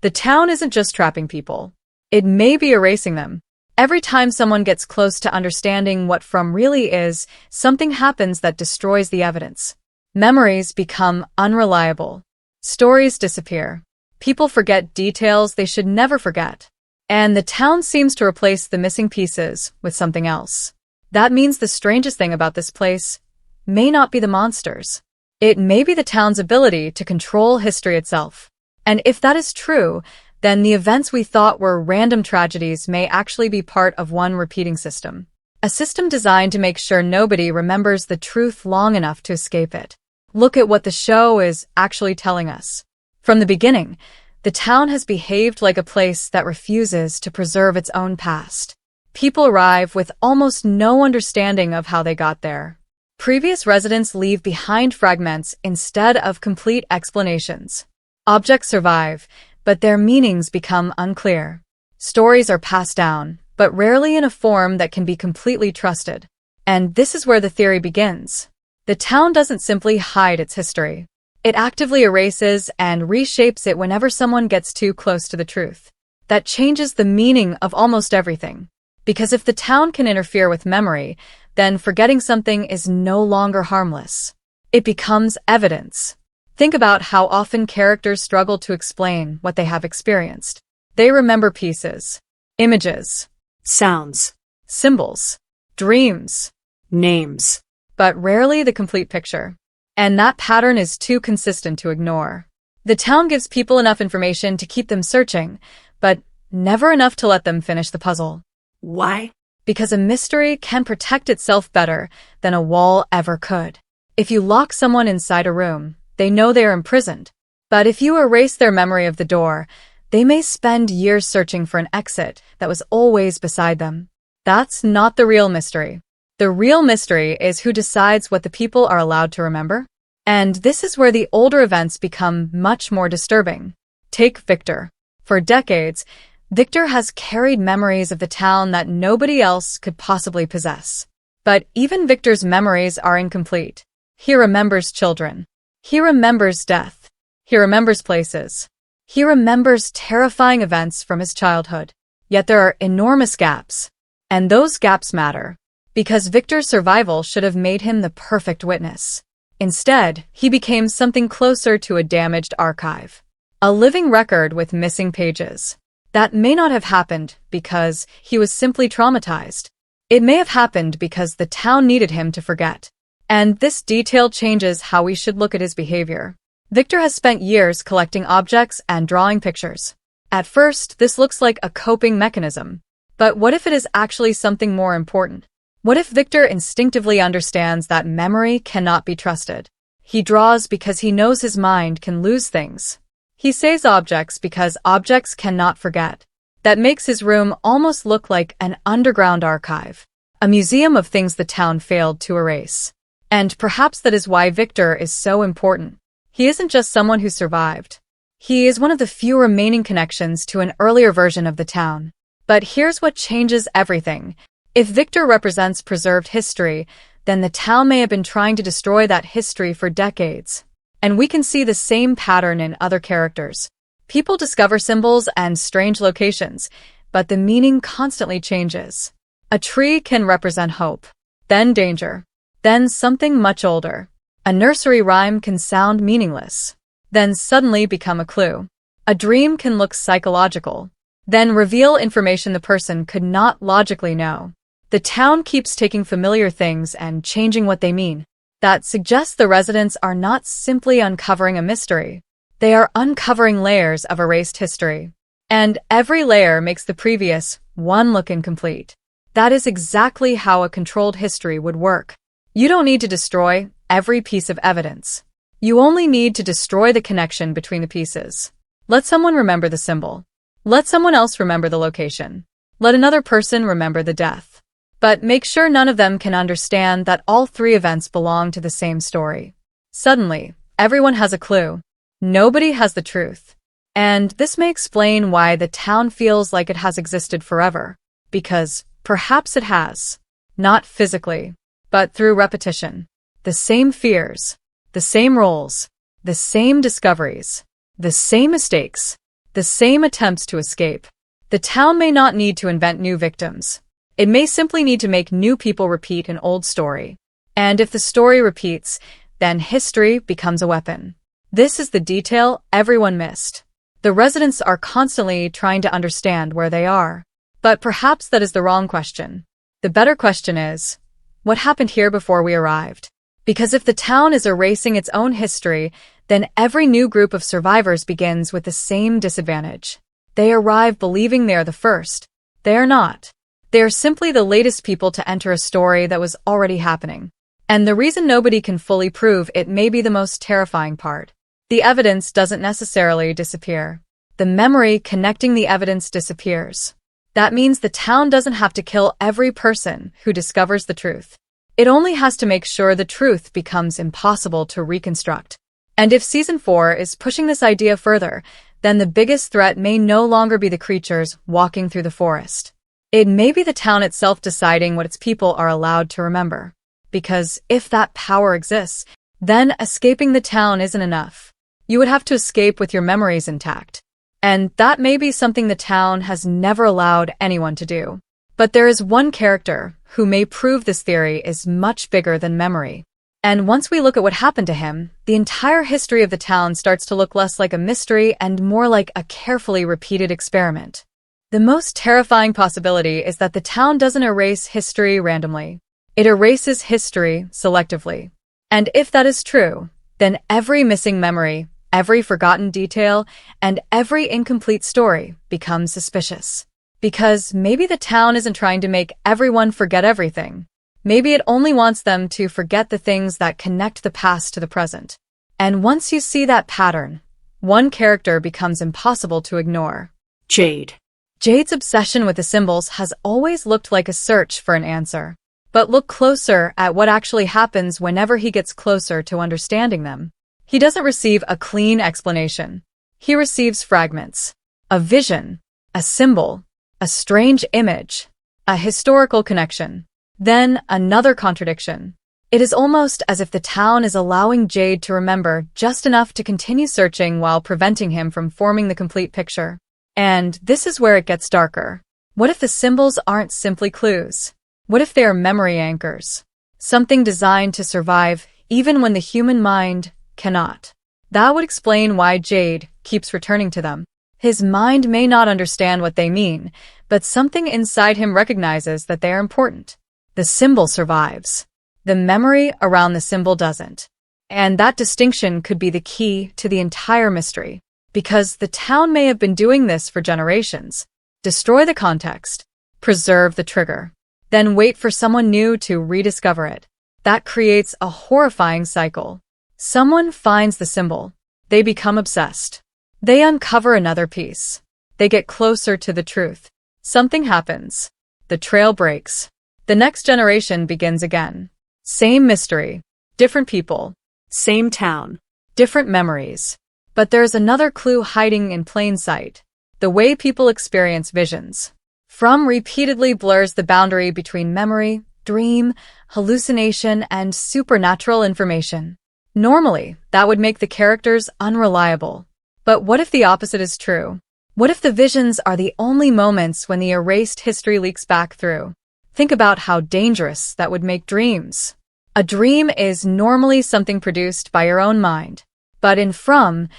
The town isn't just trapping people. It may be erasing them. Every time someone gets close to understanding what from really is, something happens that destroys the evidence. Memories become unreliable. Stories disappear. People forget details they should never forget. And the town seems to replace the missing pieces with something else. That means the strangest thing about this place may not be the monsters. It may be the town's ability to control history itself. And if that is true, then the events we thought were random tragedies may actually be part of one repeating system. A system designed to make sure nobody remembers the truth long enough to escape it. Look at what the show is actually telling us. From the beginning, the town has behaved like a place that refuses to preserve its own past. People arrive with almost no understanding of how they got there. Previous residents leave behind fragments instead of complete explanations. Objects survive, but their meanings become unclear. Stories are passed down, but rarely in a form that can be completely trusted. And this is where the theory begins. The town doesn't simply hide its history. It actively erases and reshapes it whenever someone gets too close to the truth. That changes the meaning of almost everything. Because if the town can interfere with memory, then forgetting something is no longer harmless. It becomes evidence. Think about how often characters struggle to explain what they have experienced. They remember pieces, images, sounds, symbols, dreams, names, but rarely the complete picture. And that pattern is too consistent to ignore. The town gives people enough information to keep them searching, but never enough to let them finish the puzzle. Why? Because a mystery can protect itself better than a wall ever could. If you lock someone inside a room, they know they are imprisoned. But if you erase their memory of the door, they may spend years searching for an exit that was always beside them. That's not the real mystery. The real mystery is who decides what the people are allowed to remember. And this is where the older events become much more disturbing. Take Victor. For decades, Victor has carried memories of the town that nobody else could possibly possess. But even Victor's memories are incomplete. He remembers children. He remembers death. He remembers places. He remembers terrifying events from his childhood. Yet there are enormous gaps. And those gaps matter. Because Victor's survival should have made him the perfect witness. Instead, he became something closer to a damaged archive. A living record with missing pages. That may not have happened because he was simply traumatized. It may have happened because the town needed him to forget. And this detail changes how we should look at his behavior. Victor has spent years collecting objects and drawing pictures. At first, this looks like a coping mechanism. But what if it is actually something more important? What if Victor instinctively understands that memory cannot be trusted? He draws because he knows his mind can lose things. He saves objects because objects cannot forget. That makes his room almost look like an underground archive, a museum of things the town failed to erase. And perhaps that is why Victor is so important. He isn't just someone who survived. He is one of the few remaining connections to an earlier version of the town. But here's what changes everything. If Victor represents preserved history, then the town may have been trying to destroy that history for decades. And we can see the same pattern in other characters. People discover symbols and strange locations, but the meaning constantly changes. A tree can represent hope, then danger, then something much older. A nursery rhyme can sound meaningless, then suddenly become a clue. A dream can look psychological, then reveal information the person could not logically know. The town keeps taking familiar things and changing what they mean. That suggests the residents are not simply uncovering a mystery. They are uncovering layers of erased history. And every layer makes the previous one look incomplete. That is exactly how a controlled history would work. You don't need to destroy every piece of evidence. You only need to destroy the connection between the pieces. Let someone remember the symbol. Let someone else remember the location. Let another person remember the death. But make sure none of them can understand that all three events belong to the same story. Suddenly, everyone has a clue. Nobody has the truth. And this may explain why the town feels like it has existed forever. Because perhaps it has. Not physically, but through repetition. The same fears, the same roles, the same discoveries, the same mistakes. The same attempts to escape. The town may not need to invent new victims. It may simply need to make new people repeat an old story. And if the story repeats, then history becomes a weapon. This is the detail everyone missed. The residents are constantly trying to understand where they are. But perhaps that is the wrong question. The better question is, what happened here before we arrived? Because if the town is erasing its own history, then every new group of survivors begins with the same disadvantage. They arrive believing they are the first. They are not. They are simply the latest people to enter a story that was already happening. And the reason nobody can fully prove it may be the most terrifying part. The evidence doesn't necessarily disappear. The memory connecting the evidence disappears. That means the town doesn't have to kill every person who discovers the truth. It only has to make sure the truth becomes impossible to reconstruct. And if Season 4 is pushing this idea further, then the biggest threat may no longer be the creatures walking through the forest. It may be the town itself deciding what its people are allowed to remember. Because if that power exists, then escaping the town isn't enough. You would have to escape with your memories intact. And that may be something the town has never allowed anyone to do. But there is one character who may prove this theory is much bigger than memory. And once we look at what happened to him, the entire history of the town starts to look less like a mystery and more like a carefully repeated experiment. The most terrifying possibility is that the town doesn't erase history randomly. It erases history selectively. And if that is true, then every missing memory, every forgotten detail, and every incomplete story becomes suspicious. Because maybe the town isn't trying to make everyone forget everything. Maybe it only wants them to forget the things that connect the past to the present. And once you see that pattern, one character becomes impossible to ignore. Jade. Jade's obsession with the symbols has always looked like a search for an answer. But look closer at what actually happens whenever he gets closer to understanding them. He doesn't receive a clean explanation. He receives fragments. A vision, a symbol, a strange image, a historical connection. Then another contradiction. It is almost as if the town is allowing Jade to remember just enough to continue searching while preventing him from forming the complete picture. And this is where it gets darker. What if the symbols aren't simply clues? What if they are memory anchors? Something designed to survive even when the human mind cannot. That would explain why Jade keeps returning to them. His mind may not understand what they mean, but something inside him recognizes that they are important. The symbol survives. The memory around the symbol doesn't. And that distinction could be the key to the entire mystery. Because the town may have been doing this for generations. Destroy the context. Preserve the trigger. Then wait for someone new to rediscover it. That creates a horrifying cycle. Someone finds the symbol. They become obsessed. They uncover another piece. They get closer to the truth. Something happens. The trail breaks. The next generation begins again. Same mystery. Different people. Same town. Different memories. But there's another clue hiding in plain sight. The way people experience visions. From repeatedly blurs the boundary between memory, dream, hallucination, and supernatural information. Normally, that would make the characters unreliable. But what if the opposite is true? What if the visions are the only moments when the erased history leaks back through? Think about how dangerous that would make dreams. A dream is normally something produced by your own mind. But in From,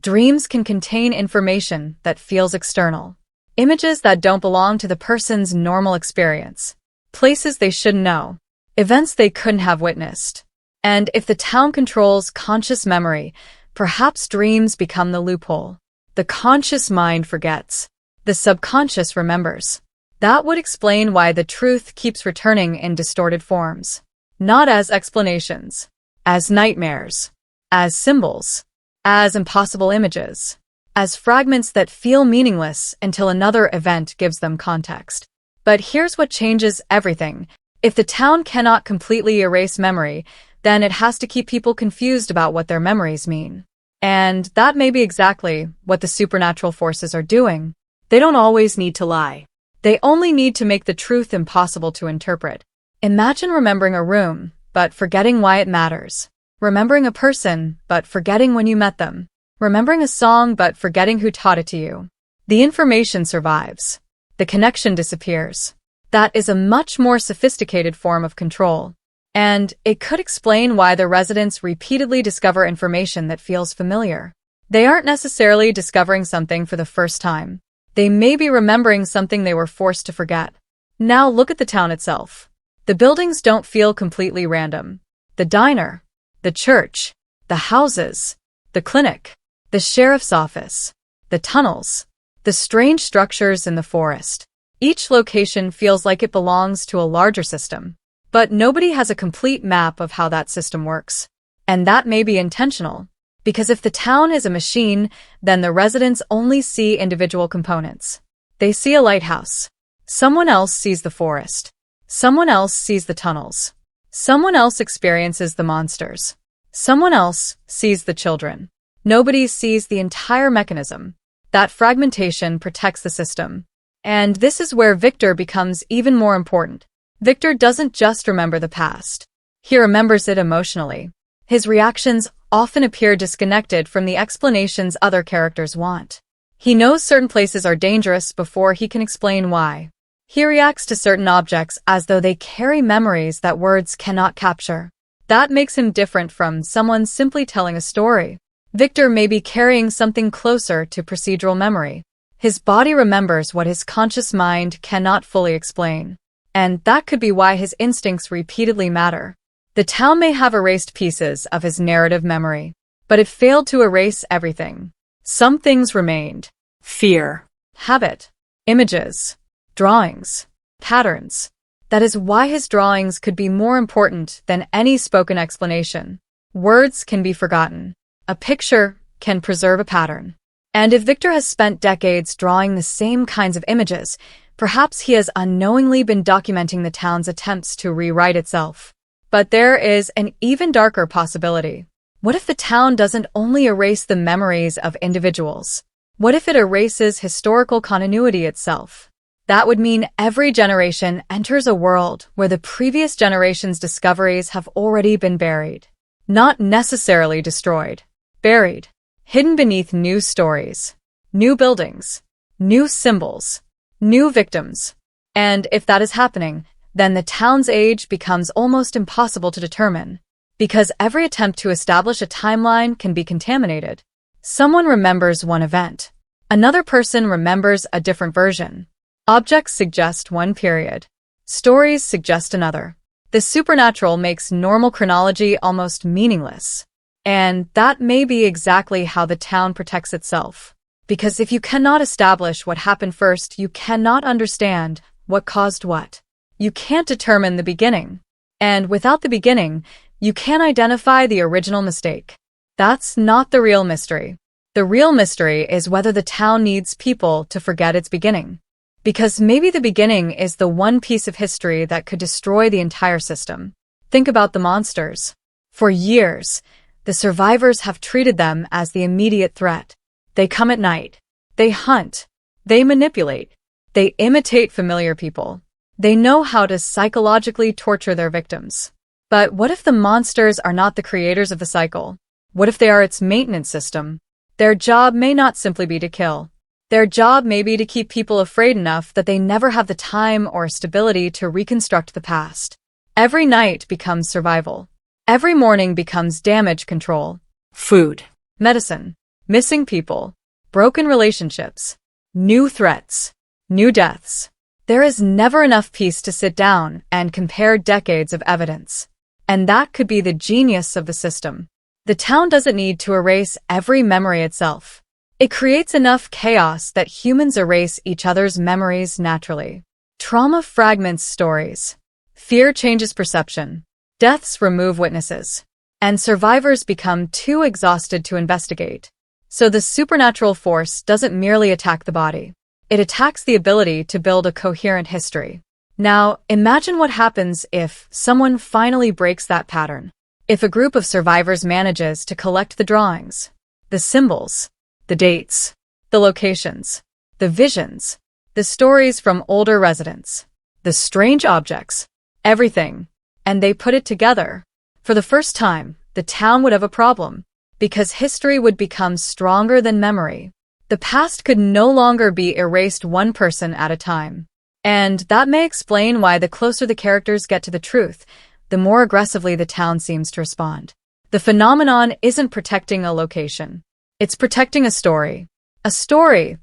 dreams can contain information that feels external. Images that don't belong to the person's normal experience. Places they shouldn't know. Events they couldn't have witnessed. And if the town controls conscious memory, perhaps dreams become the loophole. The conscious mind forgets. The subconscious remembers. That would explain why the truth keeps returning in distorted forms. Not as explanations. As nightmares. As symbols. As impossible images. As fragments that feel meaningless until another event gives them context. But here's what changes everything. If the town cannot completely erase memory, then it has to keep people confused about what their memories mean. And that may be exactly what the supernatural forces are doing. They don't always need to lie. They only need to make the truth impossible to interpret. Imagine remembering a room, but forgetting why it matters. Remembering a person, but forgetting when you met them. remembering a song but forgetting who taught it to you. The information survives. The connection disappears. That is a much more sophisticated form of control. And it could explain why the residents repeatedly discover information that feels familiar. They aren't necessarily discovering something for the first time. They may be remembering something they were forced to forget. Now look at the town itself. The buildings don't feel completely random. The diner, the church, the houses, the clinic, the sheriff's office, the tunnels, the strange structures in the forest. Each location feels like it belongs to a larger system. But nobody has a complete map of how that system works. And that may be intentional. Because if the town is a machine, then the residents only see individual components. They see a lighthouse. Someone else sees the forest. Someone else sees the tunnels. Someone else experiences the monsters. Someone else sees the children. Nobody sees the entire mechanism. That fragmentation protects the system. And this is where Victor becomes even more important. Victor doesn't just remember the past. He remembers it emotionally. His reactions often appear disconnected from the explanations other characters want. He knows certain places are dangerous before he can explain why. He reacts to certain objects as though they carry memories that words cannot capture. That makes him different from someone simply telling a story. Victor may be carrying something closer to procedural memory. His body remembers what his conscious mind cannot fully explain. And that could be why his instincts repeatedly matter. The town may have erased pieces of his narrative memory, but it failed to erase everything. Some things remained. Fear. Habit. Images. Drawings. Patterns. That is why his drawings could be more important than any spoken explanation. Words can be forgotten. A picture can preserve a pattern. And if Victor has spent decades drawing the same kinds of images, perhaps he has unknowingly been documenting the town's attempts to rewrite itself. But there is an even darker possibility. What if the town doesn't only erase the memories of individuals? What if it erases historical continuity itself? That would mean every generation enters a world where the previous generation's discoveries have already been buried. Not necessarily destroyed. Buried. Hidden beneath new stories. New buildings. New symbols. New victims. And if that is happening, then the town's age becomes almost impossible to determine. Because every attempt to establish a timeline can be contaminated. Someone remembers one event. Another person remembers a different version. Objects suggest one period. Stories suggest another. The supernatural makes normal chronology almost meaningless. And that may be exactly how the town protects itself. Because if you cannot establish what happened first, you cannot understand what caused what. You can't determine the beginning. And without the beginning, you can't identify the original mistake. That's not the real mystery. The real mystery is whether the town needs people to forget its beginning. Because maybe the beginning is the one piece of history that could destroy the entire system. Think about the monsters. For years, the survivors have treated them as the immediate threat. They come at night. They hunt. They manipulate. They imitate familiar people. They know how to psychologically torture their victims. But what if the monsters are not the creators of the cycle? What if they are its maintenance system? Their job may not simply be to kill. Their job may be to keep people afraid enough that they never have the time or stability to reconstruct the past. Every night becomes survival. Every morning becomes damage control. Food. Medicine. Missing people. Broken relationships. New threats. New deaths. There is never enough peace to sit down and compare decades of evidence. And that could be the genius of the system. The town doesn't need to erase every memory itself. It creates enough chaos that humans erase each other's memories naturally. Trauma fragments stories. Fear changes perception. Deaths remove witnesses. And survivors become too exhausted to investigate. So the supernatural force doesn't merely attack the body. It attacks the ability to build a coherent history. Now, imagine what happens if someone finally breaks that pattern. If a group of survivors manages to collect the drawings, the symbols, the dates, the locations, the visions, the stories from older residents, the strange objects, everything, and they put it together. For the first time, the town would have a problem. because history would become stronger than memory. The past could no longer be erased one person at a time. And that may explain why the closer the characters get to the truth, the more aggressively the town seems to respond. The phenomenon isn't protecting a location. It's protecting a story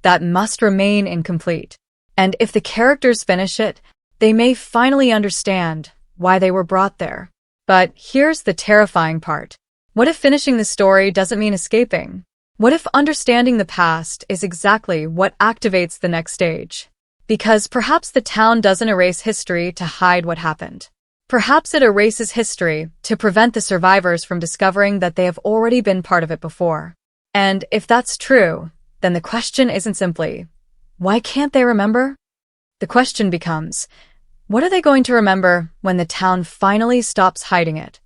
that must remain incomplete. And if the characters finish it, they may finally understand why they were brought there. But here's the terrifying part. What if finishing the story doesn't mean escaping? What if understanding the past is exactly what activates the next stage? Because perhaps the town doesn't erase history to hide what happened. Perhaps it erases history to prevent the survivors from discovering that they have already been part of it before. And if that's true, then the question isn't simply, why can't they remember? The question becomes, what are they going to remember when the town finally stops hiding it?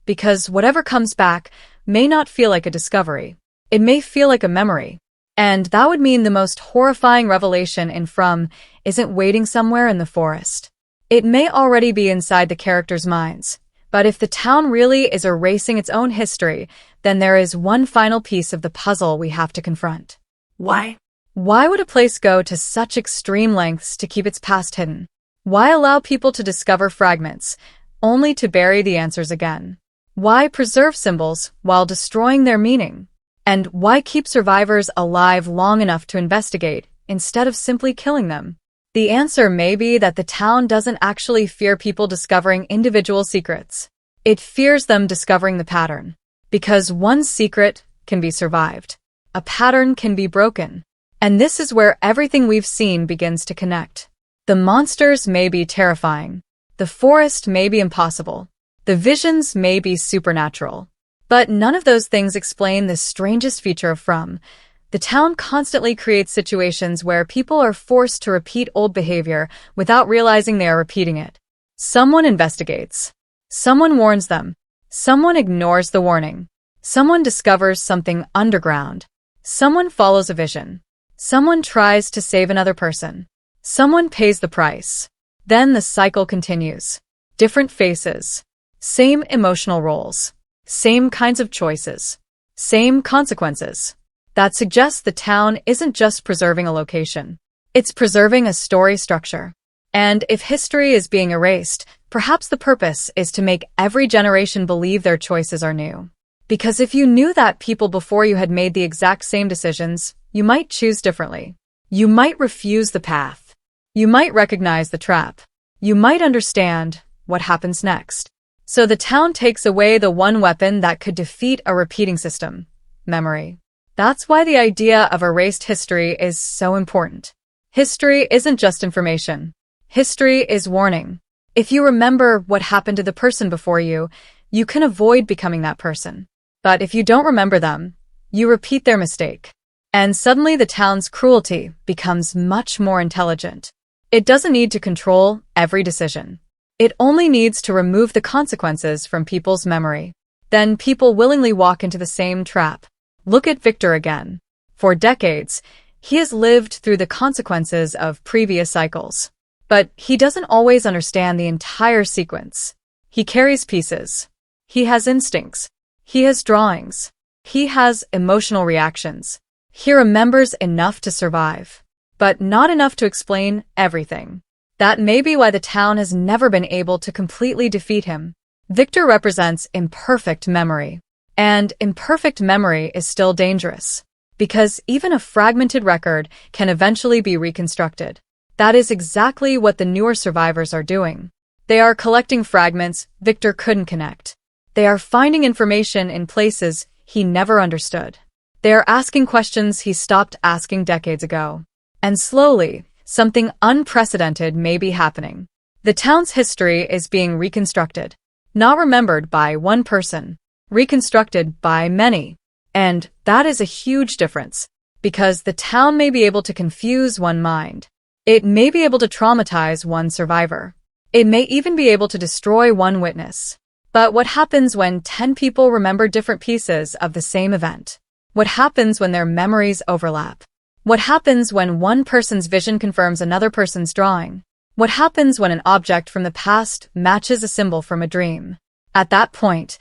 Because whatever comes back may not feel like a discovery. It may feel like a memory. And that would mean the most horrifying revelation in From isn't waiting somewhere in the forest. It may already be inside the characters' minds. But if the town really is erasing its own history, then there is one final piece of the puzzle we have to confront. Why? Why would a place go to such extreme lengths to keep its past hidden? Why allow people to discover fragments, only to bury the answers again? Why preserve symbols while destroying their meaning? And why keep survivors alive long enough to investigate, instead of simply killing them? The answer may be that the town doesn't actually fear people discovering individual secrets. It fears them discovering the pattern. Because one secret can be survived. A pattern can be broken. And this is where everything we've seen begins to connect. The monsters may be terrifying. The forest may be impossible. The visions may be supernatural. But none of those things explain the strangest feature of From. The town constantly creates situations where people are forced to repeat old behavior without realizing they are repeating it. Someone investigates. Someone warns them. Someone ignores the warning. Someone discovers something underground. Someone follows a vision. Someone tries to save another person. Someone pays the price. Then the cycle continues. Different faces. Same emotional roles. Same kinds of choices. Same consequences. That suggests the town isn't just preserving a location. It's preserving a story structure. And if history is being erased, perhaps the purpose is to make every generation believe their choices are new. Because if you knew that people before you had made the exact same decisions, you might choose differently. You might refuse the path. You might recognize the trap. You might understand what happens next. So the town takes away the one weapon that could defeat a repeating system: memory. That's why the idea of erased history is so important. History isn't just information. History is warning. If you remember what happened to the person before you, you can avoid becoming that person. But if you don't remember them, you repeat their mistake. And suddenly the town's cruelty becomes much more intelligent. It doesn't need to control every decision. It only needs to remove the consequences from people's memory. Then people willingly walk into the same trap. Look at Victor again. For decades, he has lived through the consequences of previous cycles. But he doesn't always understand the entire sequence. He carries pieces. He has instincts. He has drawings. He has emotional reactions. He remembers enough to survive, but not enough to explain everything. That may be why the town has never been able to completely defeat him. Victor represents imperfect memory. And imperfect memory is still dangerous, because even a fragmented record can eventually be reconstructed. That is exactly what the newer survivors are doing. They are collecting fragments Victor couldn't connect. They are finding information in places he never understood. They are asking questions he stopped asking decades ago. And slowly, something unprecedented may be happening. The town's history is being reconstructed, not remembered by one person, reconstructed by many. And that is a huge difference, because the town may be able to confuse one mind. It may be able to traumatize one survivor. It may even be able to destroy one witness. But what happens when 10 people remember different pieces of the same event? What happens when their memories overlap? What happens when one person's vision confirms another person's drawing? What happens when an object from the past matches a symbol from a dream? At that point,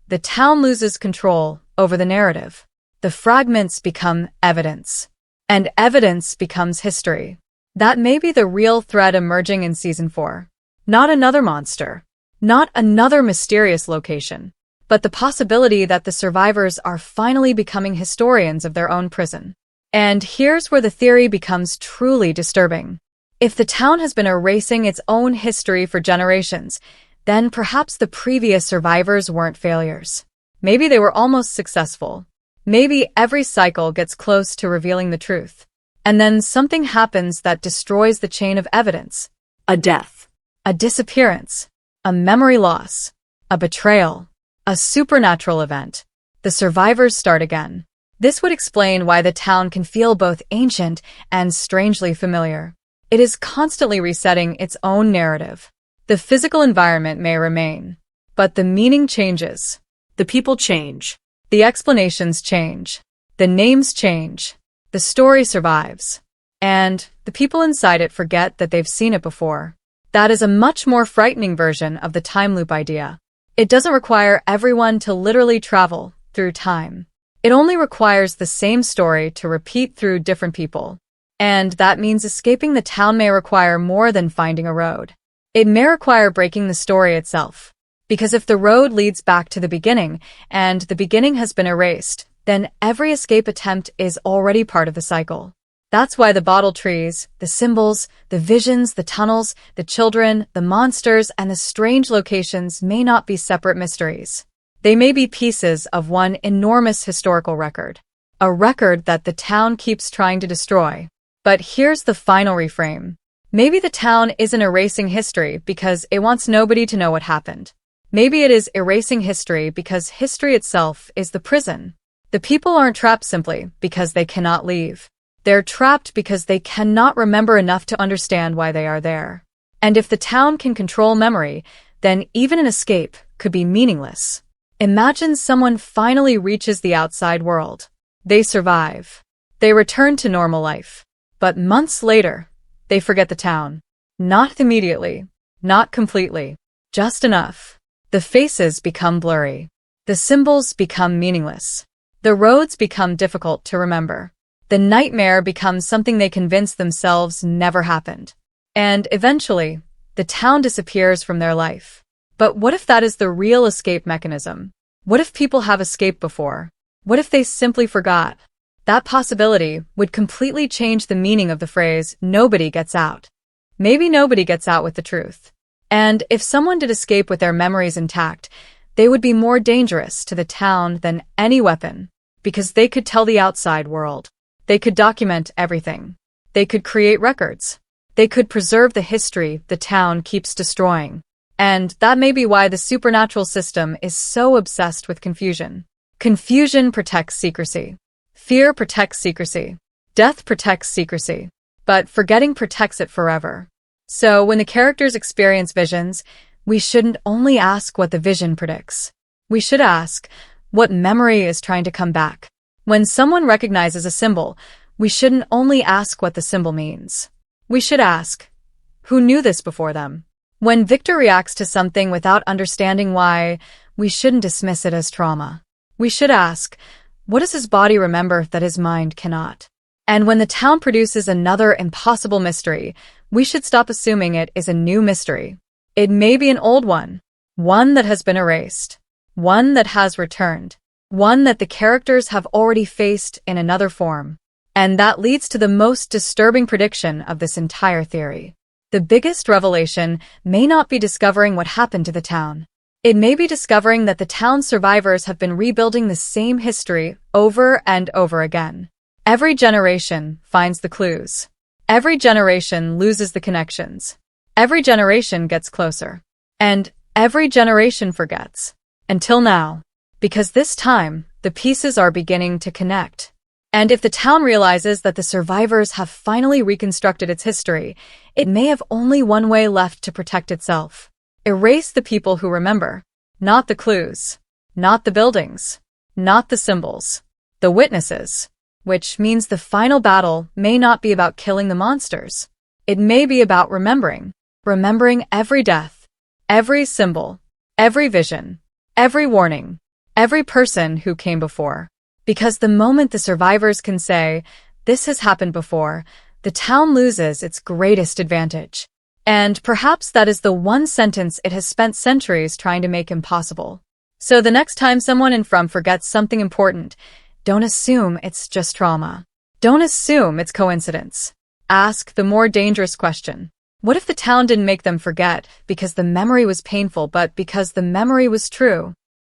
the town loses control over the narrative. The fragments become evidence. And evidence becomes history. That may be the real thread emerging in Season 4. Not another monster. Not another mysterious location. But the possibility that the survivors are finally becoming historians of their own prison. And here's where the theory becomes truly disturbing. If the town has been erasing its own history for generations, then perhaps the previous survivors weren't failures. Maybe they were almost successful. Maybe every cycle gets close to revealing the truth. And then something happens that destroys the chain of evidence. A death. A disappearance. A memory loss. A betrayal. A supernatural event. The survivors start again. This would explain why the town can feel both ancient and strangely familiar. It is constantly resetting its own narrative. The physical environment may remain, but the meaning changes. The people change. The explanations change. The names change. The story survives. And the people inside it forget that they've seen it before. That is a much more frightening version of the time loop idea. It doesn't require everyone to literally travel through time. It only requires the same story to repeat through different people. And that means escaping the town may require more than finding a road. It may require breaking the story itself. Because if the road leads back to the beginning, and the beginning has been erased, then every escape attempt is already part of the cycle. That's why the bottle trees, the symbols, the visions, the tunnels, the children, the monsters, and the strange locations may not be separate mysteries. They may be pieces of one enormous historical record. A record that the town keeps trying to destroy. But here's the final reframe. Maybe the town isn't erasing history because it wants nobody to know what happened. Maybe it is erasing history because history itself is the prison. The people aren't trapped simply because they cannot leave. They're trapped because they cannot remember enough to understand why they are there. And if the town can control memory, then even an escape could be meaningless. Imagine someone finally reaches the outside world. They survive. They return to normal life. But months later, they forget the town. Not immediately. Not completely. Just enough. The faces become blurry. The symbols become meaningless. The roads become difficult to remember. The nightmare becomes something they convince themselves never happened. And eventually, the town disappears from their life. But what if that is the real escape mechanism? What if people have escaped before? What if they simply forgot? That possibility would completely change the meaning of the phrase, nobody gets out. Maybe nobody gets out with the truth. And if someone did escape with their memories intact, they would be more dangerous to the town than any weapon, because they could tell the outside world. They could document everything. They could create records. They could preserve the history the town keeps destroying. And that may be why the supernatural system is so obsessed with confusion. Confusion protects secrecy. Fear protects secrecy. Death protects secrecy. But forgetting protects it forever. So when the characters experience visions, we shouldn't only ask what the vision predicts. We should ask what memory is trying to come back. When someone recognizes a symbol, we shouldn't only ask what the symbol means. We should ask, who knew this before them? When Victor reacts to something without understanding why, we shouldn't dismiss it as trauma. We should ask, what does his body remember that his mind cannot? And when the town produces another impossible mystery, we should stop assuming it is a new mystery. It may be an old one that has been erased, one that has returned, one that the characters have already faced in another form. And that leads to the most disturbing prediction of this entire theory. The biggest revelation may not be discovering what happened to the town. It may be discovering that the town's survivors have been rebuilding the same history over and over again. Every generation finds the clues. Every generation loses the connections. Every generation gets closer. And every generation forgets. Until now. Because this time, the pieces are beginning to connect. And if the town realizes that the survivors have finally reconstructed its history, it may have only one way left to protect itself. Erase the people who remember. Not the clues. Not the buildings. Not the symbols. The witnesses. Which means the final battle may not be about killing the monsters. It may be about remembering. Remembering every death. Every symbol. Every vision. Every warning. every person who came before. Because the moment the survivors can say, "This has happened before," the town loses its greatest advantage. And perhaps that is the one sentence it has spent centuries trying to make impossible. So the next time someone in From forgets something important, don't assume it's just trauma. Don't assume it's coincidence. Ask the more dangerous question. What if the town didn't make them forget because the memory was painful, but because the memory was true?